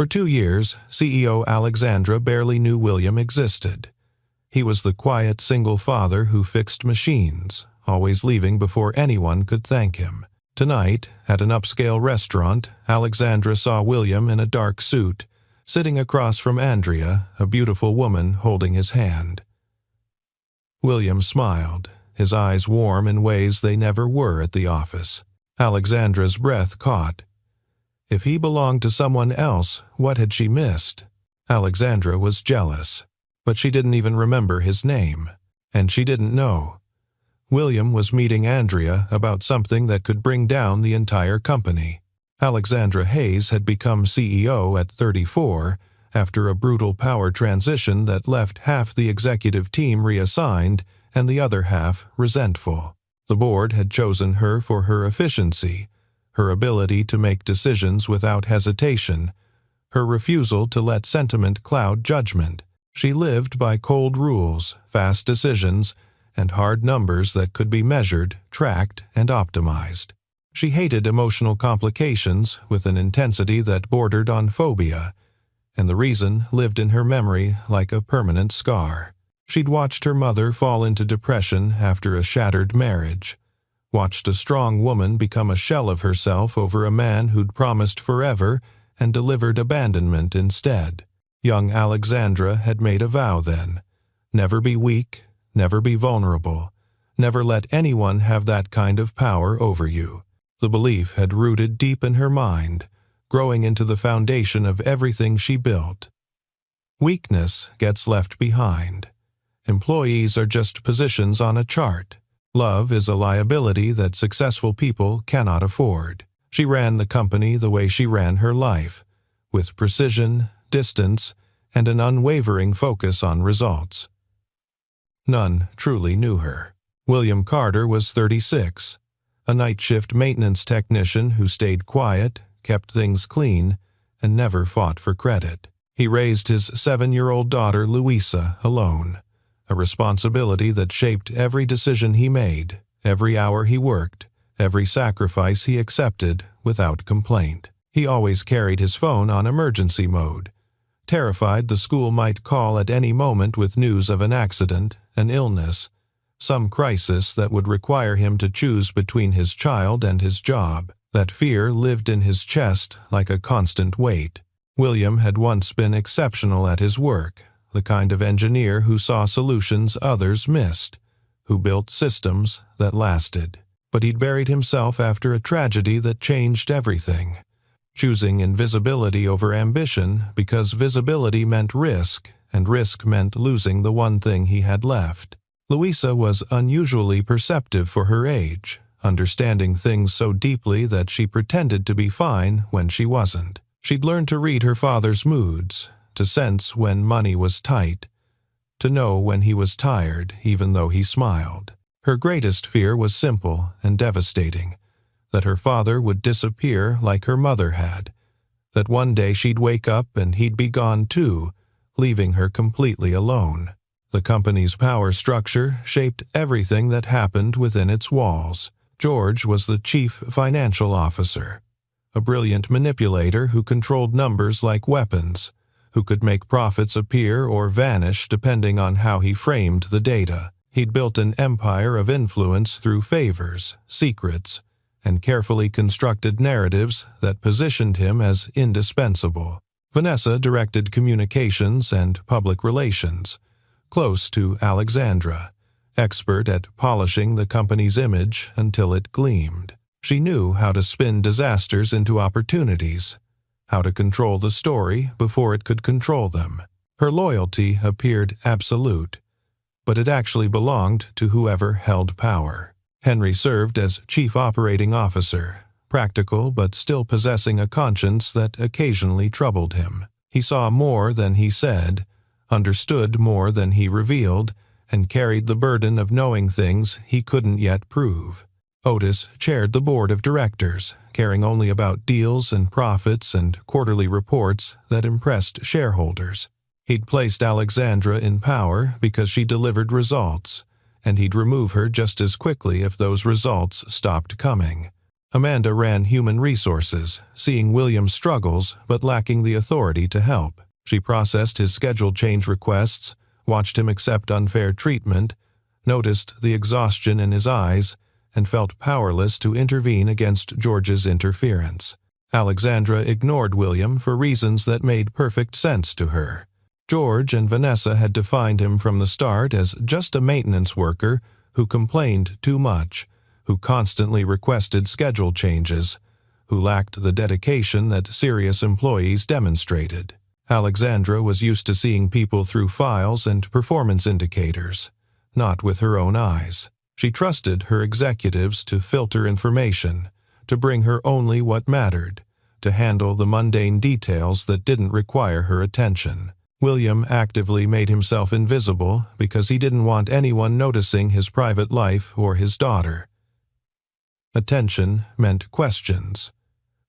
For 2 years, CEO Alexandra barely knew William existed. He was the quiet single father who fixed machines, always leaving before anyone could thank him. Tonight, at an upscale restaurant, Alexandra saw William in a dark suit, sitting across from Andrea, a beautiful woman holding his hand. William smiled, his eyes warm in ways they never were at the office. Alexandra's breath caught. If he belonged to someone else, what had she missed? Alexandra was jealous, but she didn't even remember his name, and she didn't know. William was meeting Andrea about something that could bring down the entire company. Alexandra Hayes had become CEO at 34 after a brutal power transition that left half the executive team reassigned and the other half resentful. The board had chosen her for her efficiency, her ability to make decisions without hesitation, her refusal to let sentiment cloud judgment. She lived by cold rules, fast decisions, and hard numbers that could be measured, tracked, and optimized. She hated emotional complications with an intensity that bordered on phobia, and the reason lived in her memory like a permanent scar. She'd watched her mother fall into depression after a shattered marriage, watched a strong woman become a shell of herself over a man who'd promised forever and delivered abandonment instead. Young Alexandra had made a vow then: never be weak, never be vulnerable, never let anyone have that kind of power over you. The belief had rooted deep in her mind, growing into the foundation of everything she built. Weakness gets left behind. Employees are just positions on a chart. Love is a liability that successful people cannot afford. She ran the company the way she ran her life, with precision, distance, and an unwavering focus on results. None truly knew her. William Carter was 36, a night shift maintenance technician who stayed quiet, kept things clean, and never fought for credit. He raised his 7-year-old daughter Louisa alone, a responsibility that shaped every decision he made, every hour he worked, every sacrifice he accepted without complaint. He always carried his phone on emergency mode, terrified the school might call at any moment with news of an accident, an illness, some crisis that would require him to choose between his child and his job. That fear lived in his chest like a constant weight. William had once been exceptional at his work, the kind of engineer who saw solutions others missed, who built systems that lasted. But he'd buried himself after a tragedy that changed everything, choosing invisibility over ambition because visibility meant risk, and risk meant losing the one thing he had left. Louisa was unusually perceptive for her age, understanding things so deeply that she pretended to be fine when she wasn't. She'd learned to read her father's moods, to sense when money was tight, to know when he was tired even though he smiled. Her greatest fear was simple and devastating: that her father would disappear like her mother had, that one day she'd wake up and he'd be gone too, leaving her completely alone. The company's power structure shaped everything that happened within its walls. George was the chief financial officer, a brilliant manipulator who controlled numbers like weapons, who could make profits appear or vanish depending on how he framed the data. He'd built an empire of influence through favors, secrets, and carefully constructed narratives that positioned him as indispensable. Vanessa directed communications and public relations, close to Alexandra, expert at polishing the company's image until it gleamed. She knew how to spin disasters into opportunities, how to control the story before it could control them. Her loyalty appeared absolute, but it actually belonged to whoever held power. Henry served as chief operating officer, practical but still possessing a conscience that occasionally troubled him. He saw more than he said, understood more than he revealed, and carried the burden of knowing things he couldn't yet prove. Otis chaired the board of directors, caring only about deals and profits and quarterly reports that impressed shareholders. He'd placed Alexandra in power because she delivered results, and he'd remove her just as quickly if those results stopped coming. Amanda ran human resources, seeing William's struggles but lacking the authority to help. She processed his schedule change requests, watched him accept unfair treatment, noticed the exhaustion in his eyes, and felt powerless to intervene against George's interference. Alexandra ignored William for reasons that made perfect sense to her. George and Vanessa had defined him from the start as just a maintenance worker who complained too much, who constantly requested schedule changes, who lacked the dedication that serious employees demonstrated. Alexandra was used to seeing people through files and performance indicators, not with her own eyes. She trusted her executives to filter information, to bring her only what mattered, to handle the mundane details that didn't require her attention. William actively made himself invisible because he didn't want anyone noticing his private life or his daughter. Attention meant questions.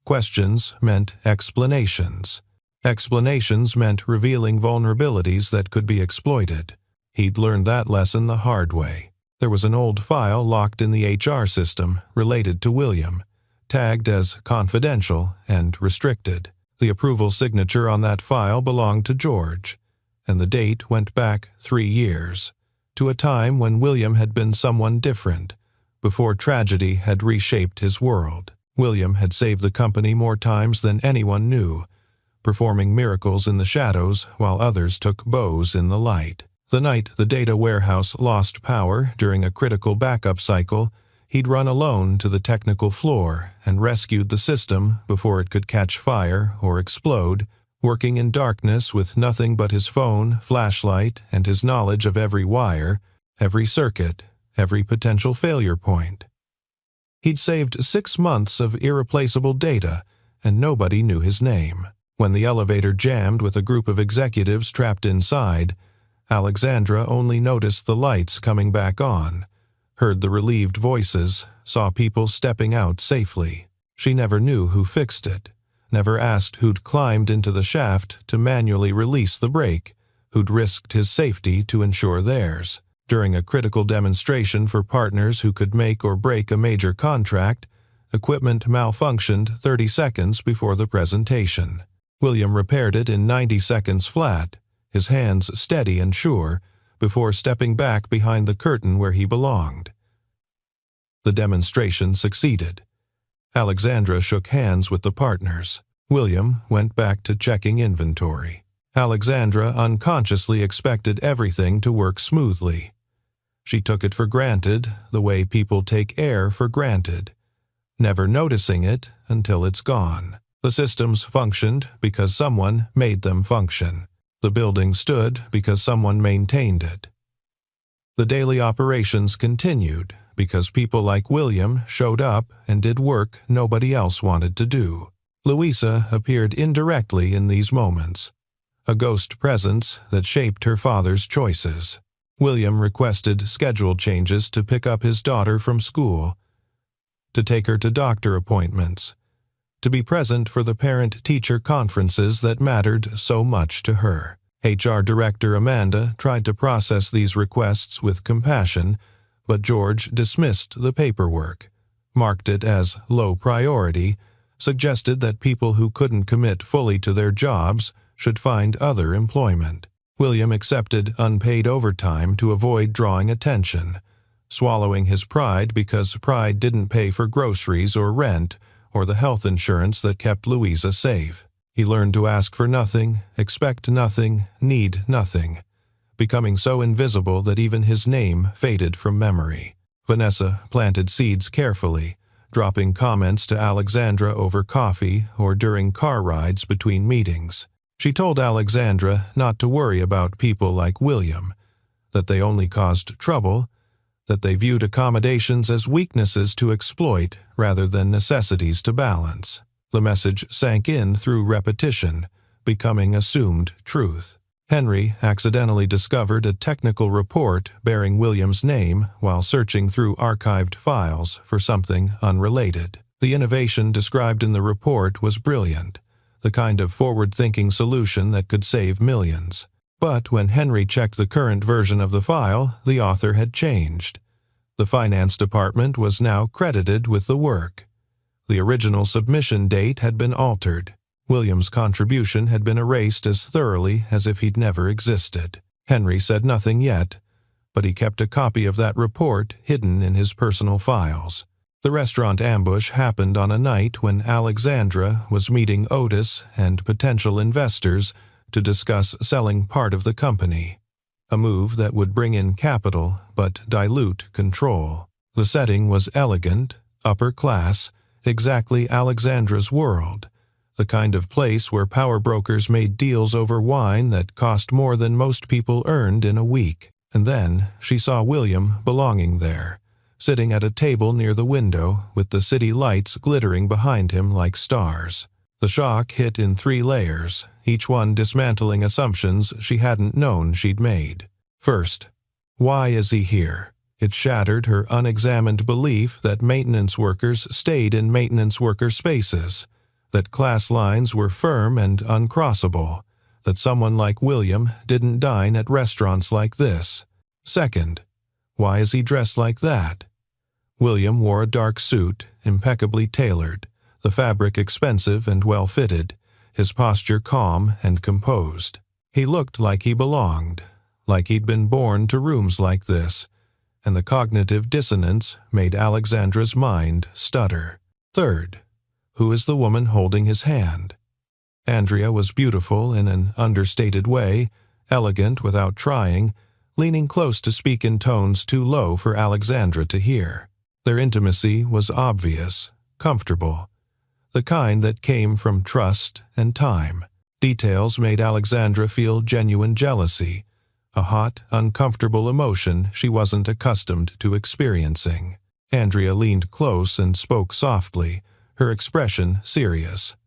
Questions meant explanations. Explanations meant revealing vulnerabilities that could be exploited. He'd learned that lesson the hard way. There was an old file locked in the HR system related to William, tagged as confidential and restricted. The approval signature on that file belonged to George, and the date went back 3 years, to a time when William had been someone different, before tragedy had reshaped his world. William had saved the company more times than anyone knew, performing miracles in the shadows while others took bows in the light. The night the data warehouse lost power during a critical backup cycle, he'd run alone to the technical floor and rescued the system before it could catch fire or explode, working in darkness with nothing but his phone, flashlight, and his knowledge of every wire, every circuit, every potential failure point. He'd saved 6 months of irreplaceable data, and nobody knew his name. When the elevator jammed with a group of executives trapped inside, Alexandra only noticed the lights coming back on, heard the relieved voices, saw people stepping out safely. She never knew who fixed it, never asked who'd climbed into the shaft to manually release the brake, who'd risked his safety to ensure theirs. During a critical demonstration for partners who could make or break a major contract, equipment malfunctioned 30 seconds before the presentation. William repaired it in 90 seconds flat, his hands steady and sure, before stepping back behind the curtain where he belonged. The demonstration succeeded. Alexandra shook hands with the partners. William went back to checking inventory. Alexandra unconsciously expected everything to work smoothly. She took it for granted, the way people take air for granted, never noticing it until it's gone. The systems functioned because someone made them function. The building stood because someone maintained it. The daily operations continued because people like William showed up and did work nobody else wanted to do. Louisa appeared indirectly in these moments, a ghost presence that shaped her father's choices. William requested schedule changes to pick up his daughter from school, to take her to doctor appointments, to be present for the parent-teacher conferences that mattered so much to her. HR Director Amanda tried to process these requests with compassion, but George dismissed the paperwork, marked it as low priority, suggested that people who couldn't commit fully to their jobs should find other employment. William accepted unpaid overtime to avoid drawing attention, swallowing his pride because pride didn't pay for groceries or rent or the health insurance that kept Louisa safe. He learned to ask for nothing, expect nothing, need nothing, becoming so invisible that even his name faded from memory. Vanessa planted seeds carefully, dropping comments to Alexandra over coffee or during car rides between meetings. She told Alexandra not to worry about people like William, that they only caused trouble, that they viewed accommodations as weaknesses to exploit rather than necessities to balance. The message sank in through repetition, becoming assumed truth. Henry accidentally discovered a technical report bearing William's name while searching through archived files for something unrelated. The innovation described in the report was brilliant, the kind of forward-thinking solution that could save millions. But when Henry checked the current version of the file, the author had changed. The finance department was now credited with the work. The original submission date had been altered. William's contribution had been erased as thoroughly as if he'd never existed. Henry said nothing yet, but he kept a copy of that report hidden in his personal files. The restaurant ambush happened on a night when Alexandra was meeting Otis and potential investors to discuss selling part of the company, a move that would bring in capital but dilute control. The setting was elegant, upper class, exactly Alexandra's world, the kind of place where power brokers made deals over wine that cost more than most people earned in a week. And then she saw William belonging there, sitting at a table near the window with the city lights glittering behind him like stars. The shock hit in 3 layers, each one dismantling assumptions she hadn't known she'd made. First, why is he here? It shattered her unexamined belief that maintenance workers stayed in maintenance worker spaces, that class lines were firm and uncrossable, that someone like William didn't dine at restaurants like this. Second, why is he dressed like that? William wore a dark suit, impeccably tailored, the fabric expensive and well-fitted, his posture calm and composed. He looked like he belonged, like he'd been born to rooms like this, and the cognitive dissonance made Alexandra's mind stutter. Third, who is the woman holding his hand? Andrea was beautiful in an understated way, elegant without trying, leaning close to speak in tones too low for Alexandra to hear. Their intimacy was obvious, comfortable, the kind that came from trust and time. Details made Alexandra feel genuine jealousy, a hot, uncomfortable emotion she wasn't accustomed to experiencing. Andrea leaned close and spoke softly, her expression serious.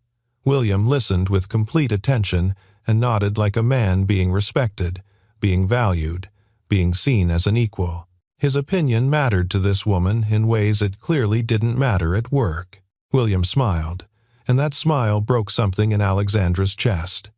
William listened with complete attention and nodded like a man being respected, being valued, being seen as an equal. His opinion mattered to this woman in ways it clearly didn't matter at work. William smiled, and that smile broke something in Alexandra's chest.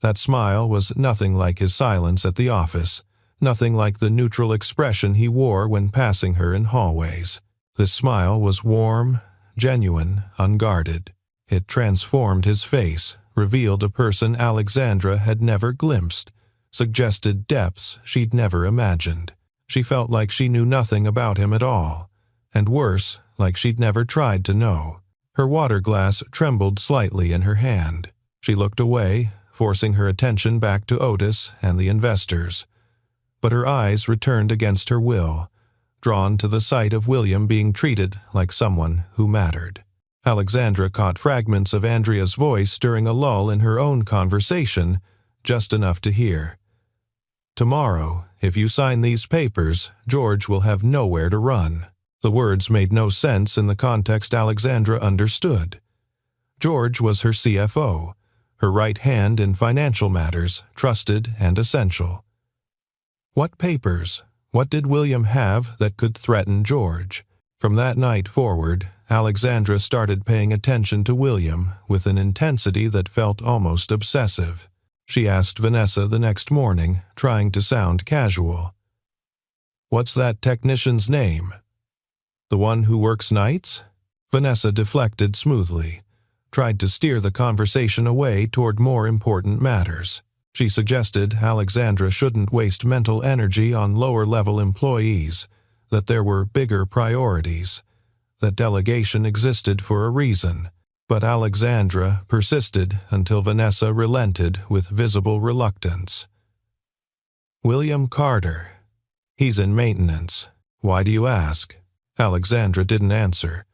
That smile was nothing like his silence at the office, nothing like the neutral expression he wore when passing her in hallways. This smile was warm, genuine, unguarded. It transformed his face, revealed a person Alexandra had never glimpsed, suggested depths she'd never imagined. She felt like she knew nothing about him at all, and worse, like she'd never tried to know. Her water glass trembled slightly in her hand. She looked away, forcing her attention back to Otis and the investors. But her eyes returned against her will, drawn to the sight of William being treated like someone who mattered. Alexandra caught fragments of Andrea's voice during a lull in her own conversation, just enough to hear. "Tomorrow, if you sign these papers, George will have nowhere to run." The words made no sense in the context Alexandra understood. George was her CFO, her right hand in financial matters, trusted and essential. What papers? What did William have that could threaten George? From that night forward, Alexandra started paying attention to William with an intensity that felt almost obsessive. She asked Vanessa the next morning, trying to sound casual. "What's that technician's name?" "The one who works nights?" Vanessa deflected smoothly, tried to steer the conversation away toward more important matters. She suggested Alexandra shouldn't waste mental energy on lower-level employees, that there were bigger priorities, that delegation existed for a reason. But Alexandra persisted until Vanessa relented with visible reluctance. "William Carter. He's in maintenance. Why do you ask?" Alexandra didn't answer,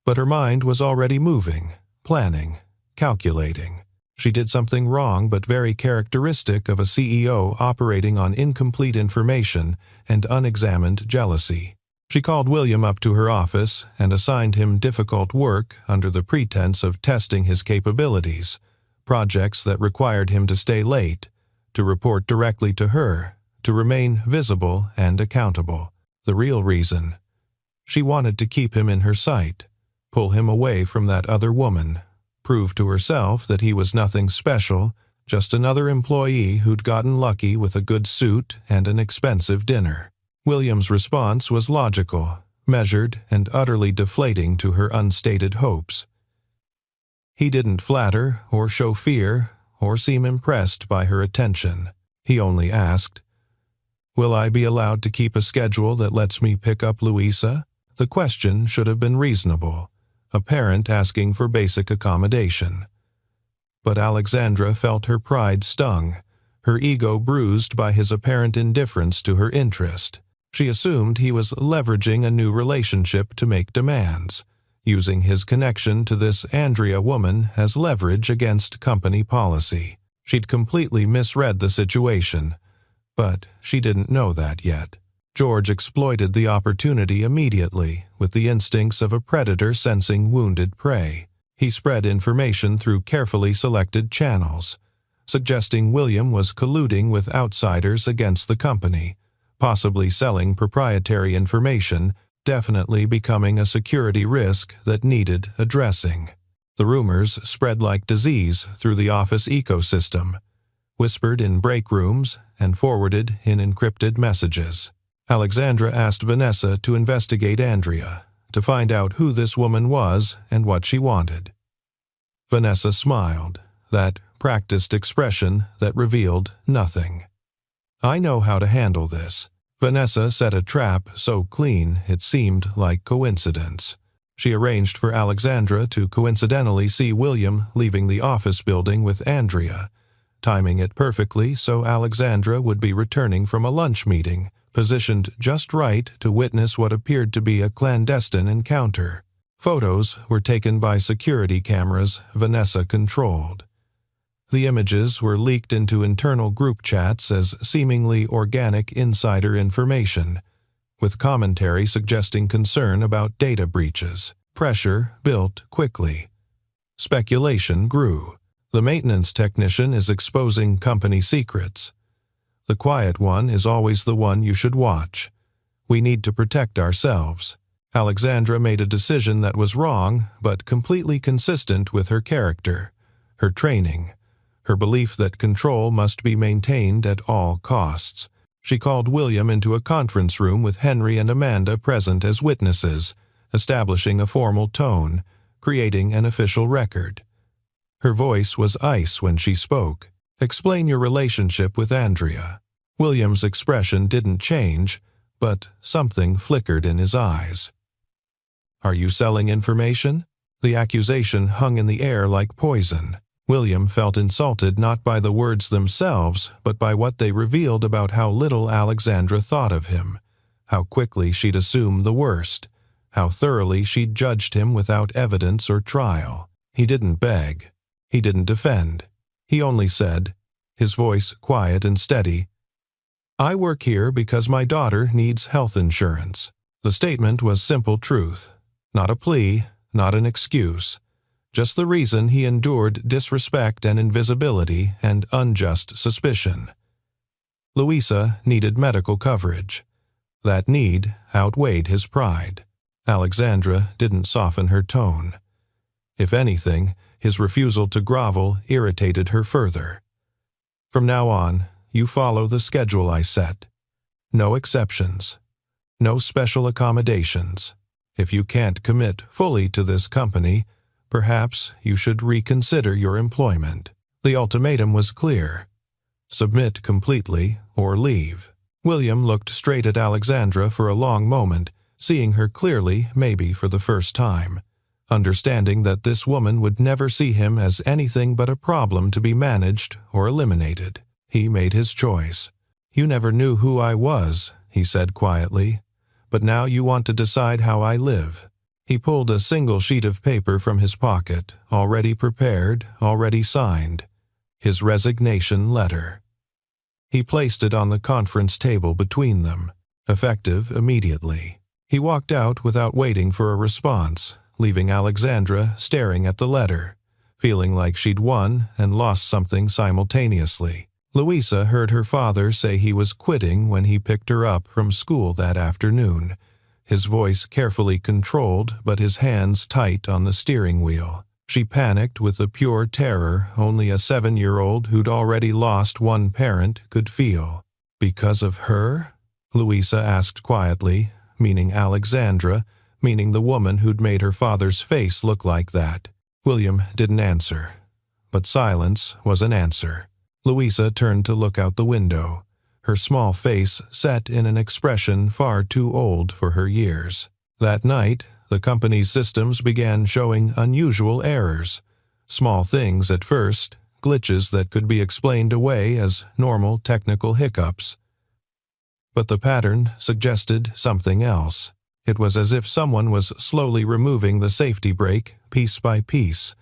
but her mind was already moving, planning, calculating. She did something wrong but very characteristic of a CEO operating on incomplete information and unexamined jealousy. She called William up to her office and assigned him difficult work under the pretense of testing his capabilities, projects that required him to stay late, to report directly to her, to remain visible and accountable. The real reason: she wanted to keep him in her sight, pull him away from that other woman, prove to herself that he was nothing special, just another employee who'd gotten lucky with a good suit and an expensive dinner. William's response was logical, measured, and utterly deflating to her unstated hopes. He didn't flatter or show fear or seem impressed by her attention. He only asked, "Will I be allowed to keep a schedule that lets me pick up Louisa?" The question should have been reasonable, a parent asking for basic accommodation. But Alexandra felt her pride stung, her ego bruised by his apparent indifference to her interest. She assumed he was leveraging a new relationship to make demands, using his connection to this Andrea woman as leverage against company policy. She'd completely misread the situation, but she didn't know that yet. George exploited the opportunity immediately, with the instincts of a predator sensing wounded prey. He spread information through carefully selected channels, suggesting William was colluding with outsiders against the company, possibly selling proprietary information, definitely becoming a security risk that needed addressing. The rumors spread like disease through the office ecosystem, whispered in break rooms and forwarded in encrypted messages. Alexandra asked Vanessa to investigate Andrea, to find out who this woman was and what she wanted. Vanessa smiled, that practiced expression that revealed nothing. "I know how to handle this." Vanessa set a trap so clean it seemed like coincidence. She arranged for Alexandra to coincidentally see William leaving the office building with Andrea, timing it perfectly so Alexandra would be returning from a lunch meeting, positioned just right to witness what appeared to be a clandestine encounter. Photos were taken by security cameras Vanessa controlled. The images were leaked into internal group chats as seemingly organic insider information, with commentary suggesting concern about data breaches. Pressure built quickly. Speculation grew. The maintenance technician is exposing company secrets. The quiet one is always the one you should watch. We need to protect ourselves. Alexandra made a decision that was wrong, but completely consistent with her character, her training, her belief that control must be maintained at all costs. She called William into a conference room with Henry and Amanda present as witnesses, establishing a formal tone, creating an official record. Her voice was ice when she spoke. "Explain your relationship with Andrea." William's expression didn't change, but something flickered in his eyes. "Are you selling information?" The accusation hung in the air like poison. William felt insulted not by the words themselves, but by what they revealed about how little Alexandra thought of him, how quickly she'd assumed the worst, how thoroughly she'd judged him without evidence or trial. He didn't beg. He didn't defend. He only said, his voice quiet and steady, "I work here because my daughter needs health insurance." The statement was simple truth, not a plea, not an excuse, just the reason he endured disrespect and invisibility and unjust suspicion. Louisa needed medical coverage. That need outweighed his pride. Alexandra didn't soften her tone. If anything, his refusal to grovel irritated her further. "From now on, you follow the schedule I set. No exceptions. No special accommodations. If you can't commit fully to this company, perhaps you should reconsider your employment." The ultimatum was clear. Submit completely or leave. William looked straight at Alexandra for a long moment, seeing her clearly, maybe for the first time, understanding that this woman would never see him as anything but a problem to be managed or eliminated. He made his choice. "You never knew who I was," he said quietly, "but now you want to decide how I live." He pulled a single sheet of paper from his pocket, already prepared, already signed, his resignation letter. He placed it on the conference table between them, effective immediately. He walked out without waiting for a response, leaving Alexandra staring at the letter, feeling like she'd won and lost something simultaneously. Louisa heard her father say he was quitting when he picked her up from school that afternoon, his voice carefully controlled but his hands tight on the steering wheel. She panicked with the pure terror only a 7-year-old who'd already lost one parent could feel. "Because of her?" Louisa asked quietly, meaning Alexandra, meaning the woman who'd made her father's face look like that. William didn't answer, but silence was an answer. Louisa turned to look out the window, her small face set in an expression far too old for her years. That night, the company's systems began showing unusual errors. Small things at first, glitches that could be explained away as normal technical hiccups. But the pattern suggested something else. It was as if someone was slowly removing the safety brake piece by piece,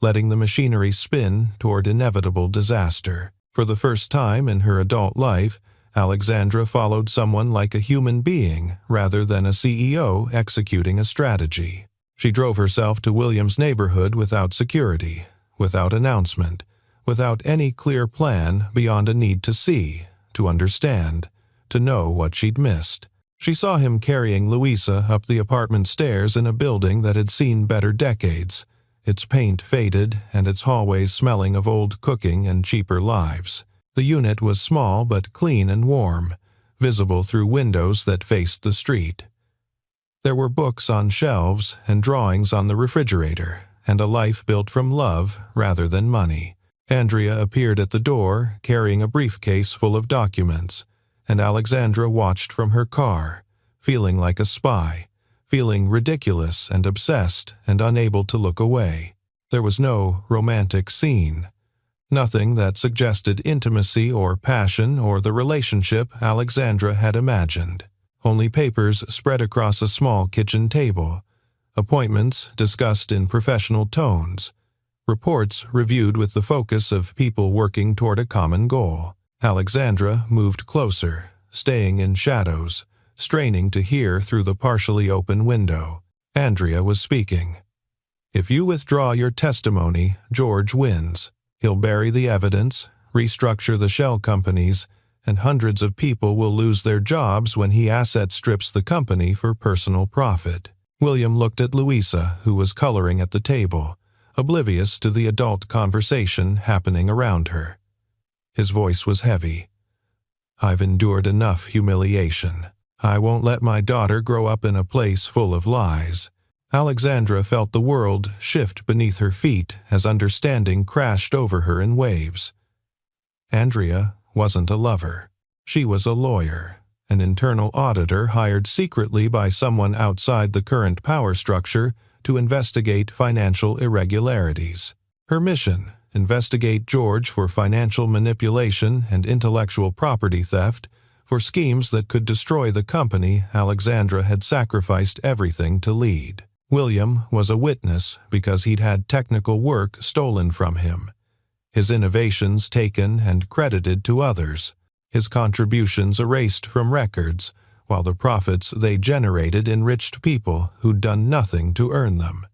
letting the machinery spin toward inevitable disaster. For the first time in her adult life, Alexandra followed someone like a human being rather than a CEO executing a strategy. She drove herself to William's neighborhood without security, without announcement, without any clear plan beyond a need to see, to understand, to know what she'd missed. She saw him carrying Louisa up the apartment stairs in a building that had seen better decades, its paint faded and its hallways smelling of old cooking and cheaper lives. The unit was small but clean and warm, visible through windows that faced the street. There were books on shelves and drawings on the refrigerator, and a life built from love rather than money. Andrea appeared at the door, carrying a briefcase full of documents, and Alexandra watched from her car, feeling like a spy, feeling ridiculous and obsessed and unable to look away. There was no romantic scene. Nothing that suggested intimacy or passion or the relationship Alexandra had imagined. Only papers spread across a small kitchen table, appointments discussed in professional tones, reports reviewed with the focus of people working toward a common goal. Alexandra moved closer, staying in shadows, straining to hear through the partially open window. Andrea was speaking. "If you withdraw your testimony, George wins. He'll bury the evidence, restructure the shell companies, and hundreds of people will lose their jobs when he asset strips the company for personal profit." William looked at Louisa, who was coloring at the table, oblivious to the adult conversation happening around her. His voice was heavy. "I've endured enough humiliation. I won't let my daughter grow up in a place full of lies." Alexandra felt the world shift beneath her feet as understanding crashed over her in waves. Andrea wasn't a lover. She was a lawyer, an internal auditor hired secretly by someone outside the current power structure to investigate financial irregularities. Her mission: investigate George for financial manipulation and intellectual property theft, for schemes that could destroy the company Alexandra had sacrificed everything to lead. William was a witness because he'd had technical work stolen from him, his innovations taken and credited to others, his contributions erased from records, while the profits they generated enriched people who'd done nothing to earn them.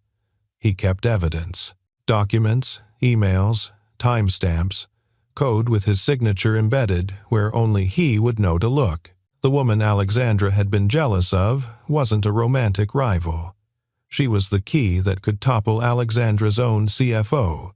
He kept evidence: documents, emails, timestamps, code with his signature embedded where only he would know to look. The woman Alexandra had been jealous of wasn't a romantic rival. She was the key that could topple Alexandra's own CFO,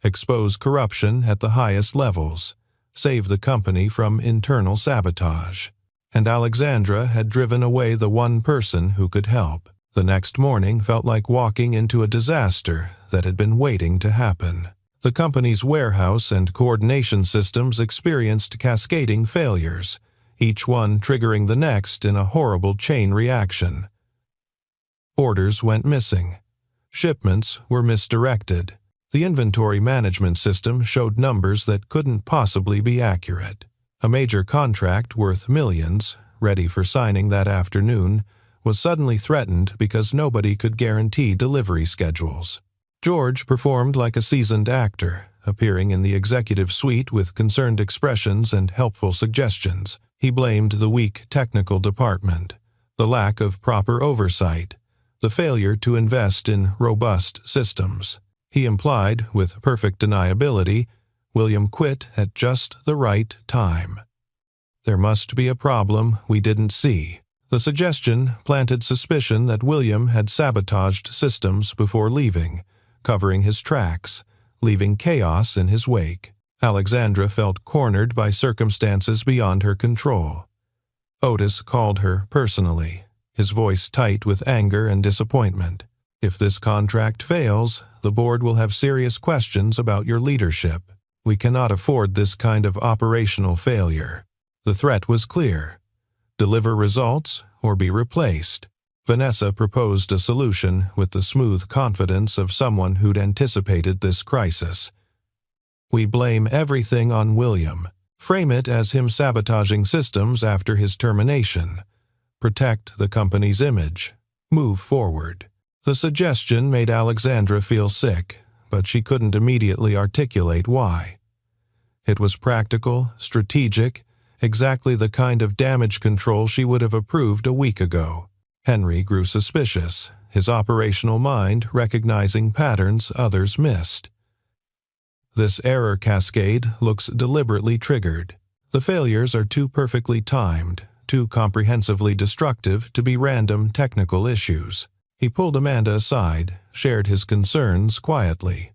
expose corruption at the highest levels, save the company from internal sabotage. And Alexandra had driven away the one person who could help. The next morning felt like walking into a disaster that had been waiting to happen. The company's warehouse and coordination systems experienced cascading failures, each one triggering the next in a horrible chain reaction. Orders went missing. Shipments were misdirected. The inventory management system showed numbers that couldn't possibly be accurate. A major contract worth millions, ready for signing that afternoon, was suddenly threatened because nobody could guarantee delivery schedules. George performed like a seasoned actor, appearing in the executive suite with concerned expressions and helpful suggestions. He blamed the weak technical department, the lack of proper oversight, the failure to invest in robust systems. He implied, with perfect deniability, William quit at just the right time. There must be a problem we didn't see. The suggestion planted suspicion that William had sabotaged systems before leaving, covering his tracks, leaving chaos in his wake. Alexandra felt cornered by circumstances beyond her control. Otis called her personally, his voice tight with anger and disappointment. If this contract fails, the board will have serious questions about your leadership. We cannot afford this kind of operational failure. The threat was clear. Deliver results or be replaced. Vanessa proposed a solution with the smooth confidence of someone who'd anticipated this crisis. We blame everything on William. Frame it as him sabotaging systems after his termination. Protect the company's image. Move forward. The suggestion made Alexandra feel sick, but she couldn't immediately articulate why. It was practical, strategic, exactly the kind of damage control she would have approved a week ago. Henry grew suspicious, his operational mind recognizing patterns others missed. This error cascade looks deliberately triggered. The failures are too perfectly timed, too comprehensively destructive to be random technical issues. He pulled Amanda aside, shared his concerns quietly.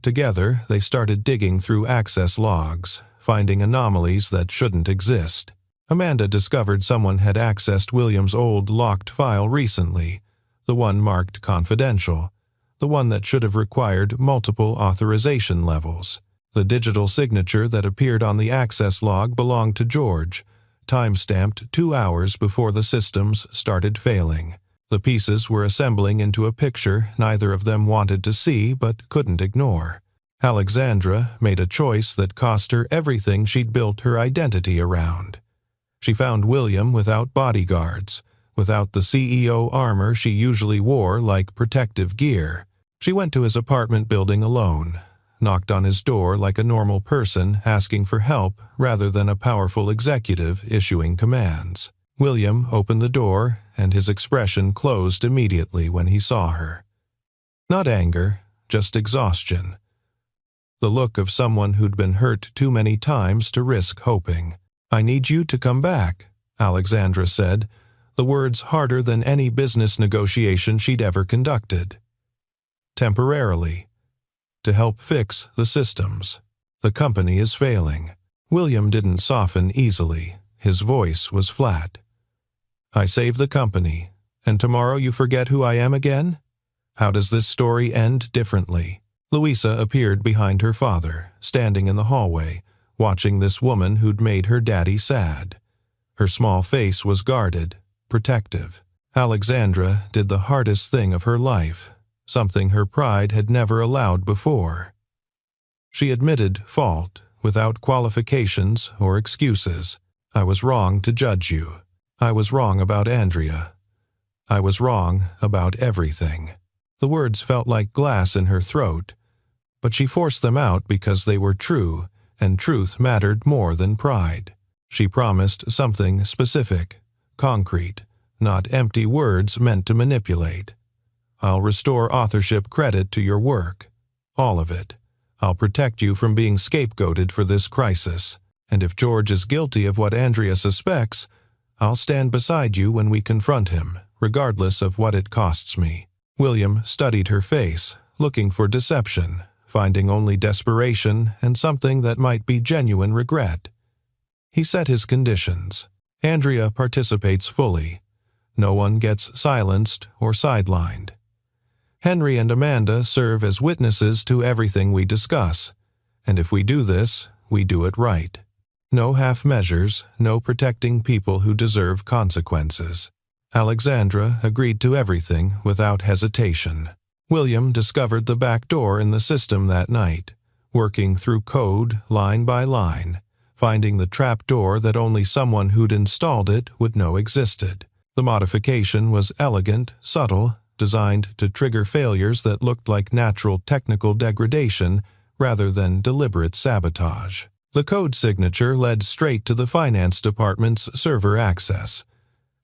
Together, they started digging through access logs, finding anomalies that shouldn't exist. Amanda discovered someone had accessed William's old locked file recently, the one marked confidential, the one that should have required multiple authorization levels. The digital signature that appeared on the access log belonged to George, time-stamped 2 hours before the systems started failing. The pieces were assembling into a picture neither of them wanted to see but couldn't ignore. Alexandra made a choice that cost her everything she'd built her identity around. She found William without bodyguards, without the CEO armor she usually wore like protective gear. She went to his apartment building alone, knocked on his door like a normal person asking for help rather than a powerful executive issuing commands. William opened the door, and his expression closed immediately when he saw her. Not anger, just exhaustion. The look of someone who'd been hurt too many times to risk hoping. "I need you to come back," Alexandra said, the words harder than any business negotiation she'd ever conducted. "Temporarily. To help fix the systems. The company is failing." William didn't soften easily. His voice was flat. "I save the company, and tomorrow you forget who I am again? How does this story end differently?" Louisa appeared behind her father, standing in the hallway, watching this woman who'd made her daddy sad. Her small face was guarded, protective. Alexandra did the hardest thing of her life, something her pride had never allowed before. She admitted fault, without qualifications or excuses. "I was wrong to judge you. I was wrong about Andrea. I was wrong about everything." The words felt like glass in her throat, but she forced them out because they were true, and truth mattered more than pride. She promised something specific, concrete, not empty words meant to manipulate. "I'll restore authorship credit to your work. All of it. I'll protect you from being scapegoated for this crisis. And if George is guilty of what Andrea suspects, I'll stand beside you when we confront him, regardless of what it costs me." William studied her face, looking for deception, finding only desperation and something that might be genuine regret. He set his conditions. Andrea participates fully. No one gets silenced or sidelined. Henry and Amanda serve as witnesses to everything we discuss, and if we do this, we do it right. No half measures, no protecting people who deserve consequences. Alexandra agreed to everything without hesitation. William discovered the back door in the system that night, working through code line by line, finding the trap door that only someone who'd installed it would know existed. The modification was elegant, subtle, designed to trigger failures that looked like natural technical degradation rather than deliberate sabotage. The code signature led straight to the finance department's server access,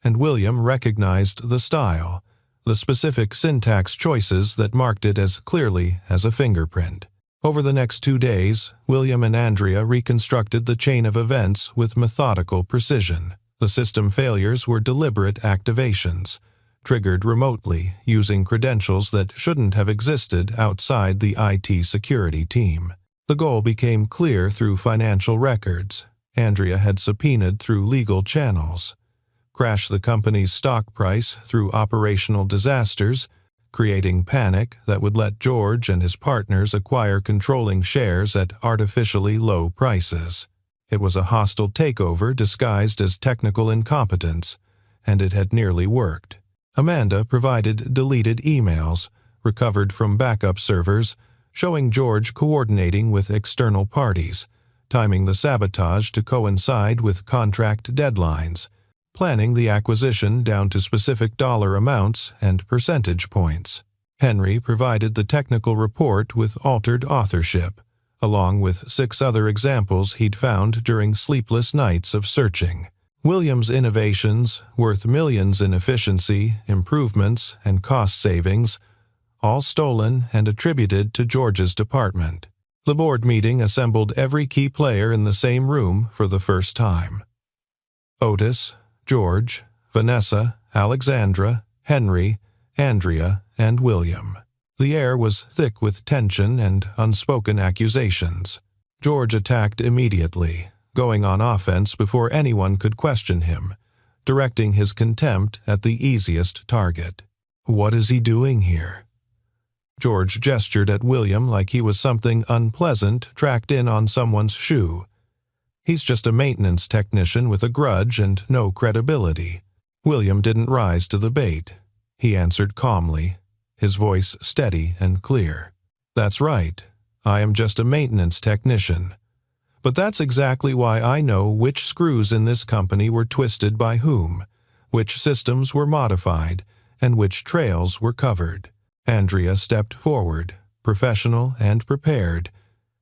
and William recognized the style, the specific syntax choices that marked it as clearly as a fingerprint. Over the next 2 days, William and Andrea reconstructed the chain of events with methodical precision. The system failures were deliberate activations, triggered remotely using credentials that shouldn't have existed outside the IT security team. The goal became clear through financial records Andrea had subpoenaed through legal channels. Crash the company's stock price through operational disasters, creating panic that would let George and his partners acquire controlling shares at artificially low prices. It was a hostile takeover disguised as technical incompetence, and it had nearly worked. Amanda provided deleted emails, recovered from backup servers, showing George coordinating with external parties, timing the sabotage to coincide with contract deadlines, planning the acquisition down to specific dollar amounts and percentage points. Henry provided the technical report with altered authorship, along with 6 other examples he'd found during sleepless nights of searching. William's innovations, worth millions in efficiency, improvements, and cost savings, all stolen and attributed to George's department. The board meeting assembled every key player in the same room for the first time. Otis, George, Vanessa, Alexandra, Henry, Andrea, and William. The air was thick with tension and unspoken accusations. George attacked immediately, going on offense before anyone could question him, directing his contempt at the easiest target. "What is he doing here?" George gestured at William like he was something unpleasant tracked in on someone's shoe. "He's just a maintenance technician with a grudge and no credibility." William didn't rise to the bait. He answered calmly, his voice steady and clear. "That's right. I am just a maintenance technician. But that's exactly why I know which screws in this company were twisted by whom, which systems were modified, and which trails were covered." Andrea stepped forward, professional and prepared,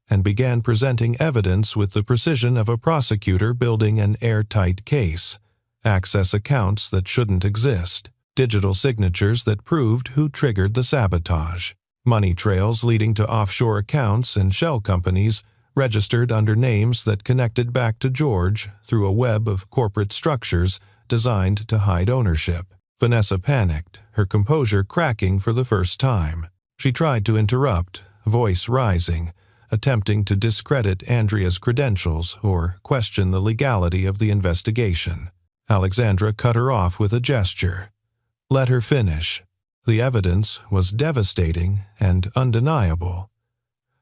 and began presenting evidence with the precision of a prosecutor building an airtight case. Access accounts that shouldn't exist, digital signatures that proved who triggered the sabotage, money trails leading to offshore accounts and shell companies registered under names that connected back to George through a web of corporate structures designed to hide ownership. Vanessa panicked, her composure cracking for the first time. She tried to interrupt, voice rising, attempting to discredit Andrea's credentials or question the legality of the investigation. Alexandra cut her off with a gesture. "Let her finish." The evidence was devastating and undeniable.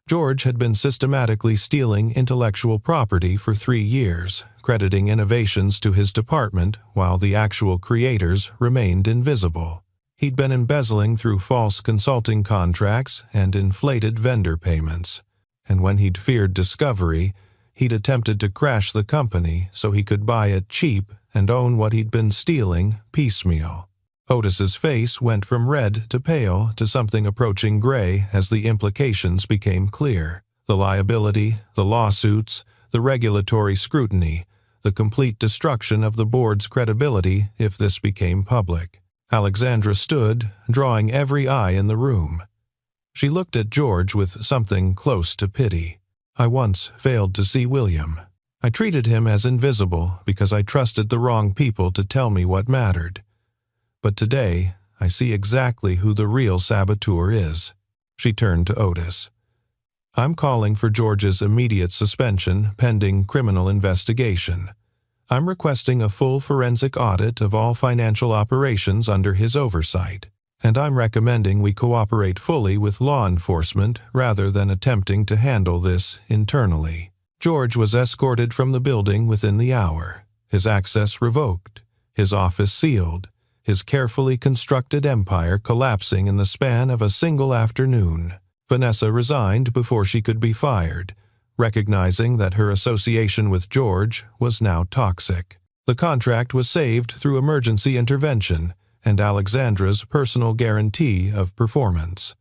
George had been systematically stealing intellectual property for 3 years, crediting innovations to his department while the actual creators remained invisible. He'd been embezzling through false consulting contracts and inflated vendor payments, and when he'd feared discovery, he'd attempted to crash the company so he could buy it cheap and own what he'd been stealing piecemeal. Otis's face went from red to pale to something approaching gray as the implications became clear. The liability, the lawsuits, the regulatory scrutiny, the complete destruction of the board's credibility if this became public. Alexandra stood, drawing every eye in the room. She looked at George with something close to pity. "I once failed to see William. I treated him as invisible because I trusted the wrong people to tell me what mattered. But today, I see exactly who the real saboteur is." She turned to Otis. "I'm calling for George's immediate suspension pending criminal investigation. I'm requesting a full forensic audit of all financial operations under his oversight, and I'm recommending we cooperate fully with law enforcement rather than attempting to handle this internally." George was escorted from the building within the hour, his access revoked, his office sealed, his carefully constructed empire collapsing in the span of a single afternoon. Vanessa resigned before she could be fired, recognizing that her association with George was now toxic. The contract was saved through emergency intervention and Alexandra's personal guarantee of performance.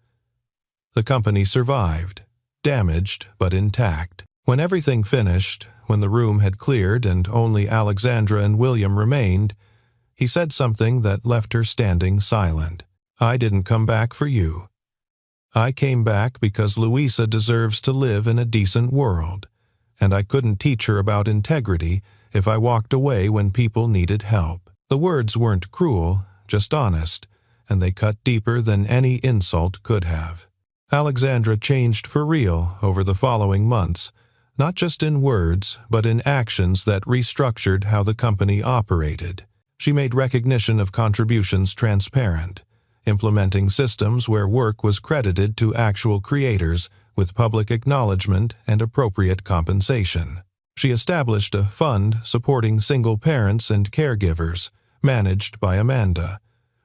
The company survived, damaged but intact. When everything finished, when the room had cleared and only Alexandra and William remained, he said something that left her standing silent. "I didn't come back for you. I came back because Louisa deserves to live in a decent world, and I couldn't teach her about integrity if I walked away when people needed help." The words weren't cruel, just honest, and they cut deeper than any insult could have. Alexandra changed for real over the following months, not just in words, but in actions that restructured how the company operated. She made recognition of contributions transparent, implementing systems where work was credited to actual creators with public acknowledgement and appropriate compensation. She established a fund supporting single parents and caregivers, managed by Amanda,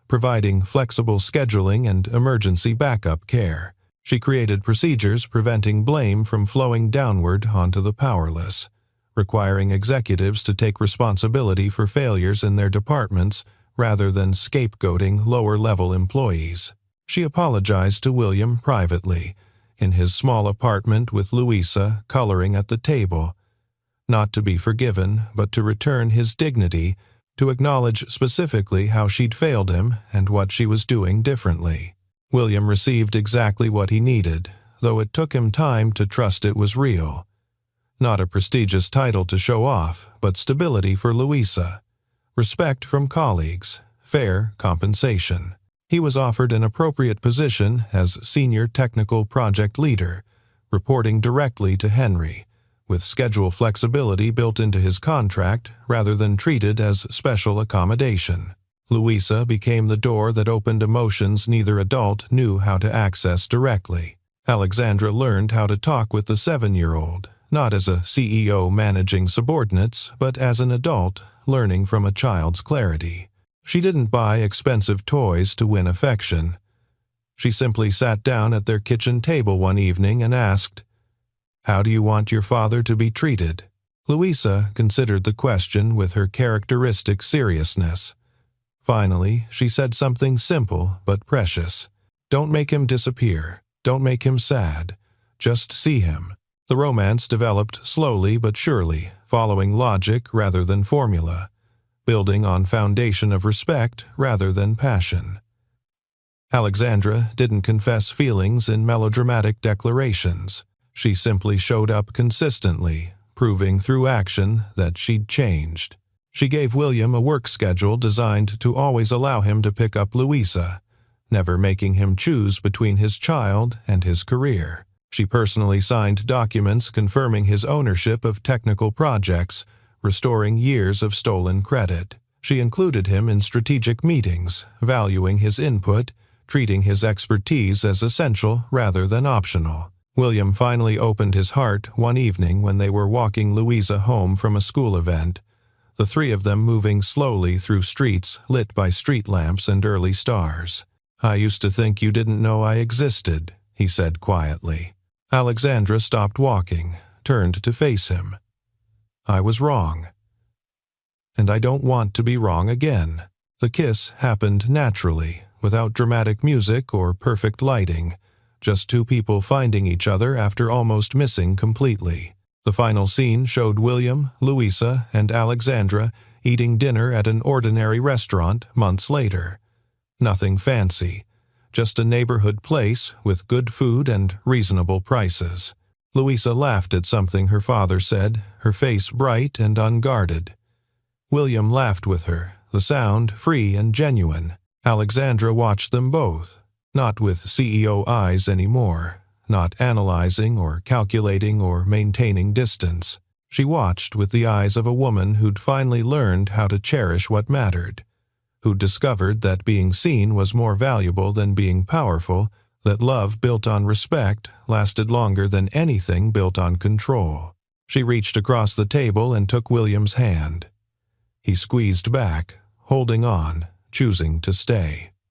providing flexible scheduling and emergency backup care. She created procedures preventing blame from flowing downward onto the powerless, requiring executives to take responsibility for failures in their departments rather than scapegoating lower-level employees. She apologized to William privately, in his small apartment with Louisa coloring at the table, not to be forgiven, but to return his dignity, to acknowledge specifically how she'd failed him and what she was doing differently. William received exactly what he needed, though it took him time to trust it was real. Not a prestigious title to show off, but stability for Louisa, respect from colleagues, fair compensation. He was offered an appropriate position as senior technical project leader, reporting directly to Henry, with schedule flexibility built into his contract rather than treated as special accommodation. Louisa became the door that opened emotions neither adult knew how to access directly. Alexandra learned how to talk with the 7-year-old, not as a CEO managing subordinates, but as an adult learning from a child's clarity. She didn't buy expensive toys to win affection. She simply sat down at their kitchen table one evening and asked, "How do you want your father to be treated?" Louisa considered the question with her characteristic seriousness. Finally, she said something simple but precious. "Don't make him disappear. Don't make him sad. Just see him." The romance developed slowly but surely, following logic rather than formula, building on foundation of respect rather than passion. Alexandra didn't confess feelings in melodramatic declarations. She simply showed up consistently, proving through action that she'd changed. She gave William a work schedule designed to always allow him to pick up Louisa, never making him choose between his child and his career. She personally signed documents confirming his ownership of technical projects, restoring years of stolen credit. She included him in strategic meetings, valuing his input, treating his expertise as essential rather than optional. William finally opened his heart one evening when they were walking Louisa home from a school event, the three of them moving slowly through streets lit by street lamps and early stars. "I used to think you didn't know I existed," he said quietly. Alexandra stopped walking, turned to face him. "I was wrong. And I don't want to be wrong again." The kiss happened naturally, without dramatic music or perfect lighting, just two people finding each other after almost missing completely. The final scene showed William, Louisa, and Alexandra eating dinner at an ordinary restaurant months later. Nothing fancy, just a neighborhood place with good food and reasonable prices. Louisa laughed at something her father said, her face bright and unguarded. William laughed with her, the sound free and genuine. Alexandra watched them both, not with CEO eyes anymore, not analyzing or calculating or maintaining distance. She watched with the eyes of a woman who'd finally learned how to cherish what mattered, who'd discovered that being seen was more valuable than being powerful, that love built on respect lasted longer than anything built on control. She reached across the table and took William's hand. He squeezed back, holding on, choosing to stay.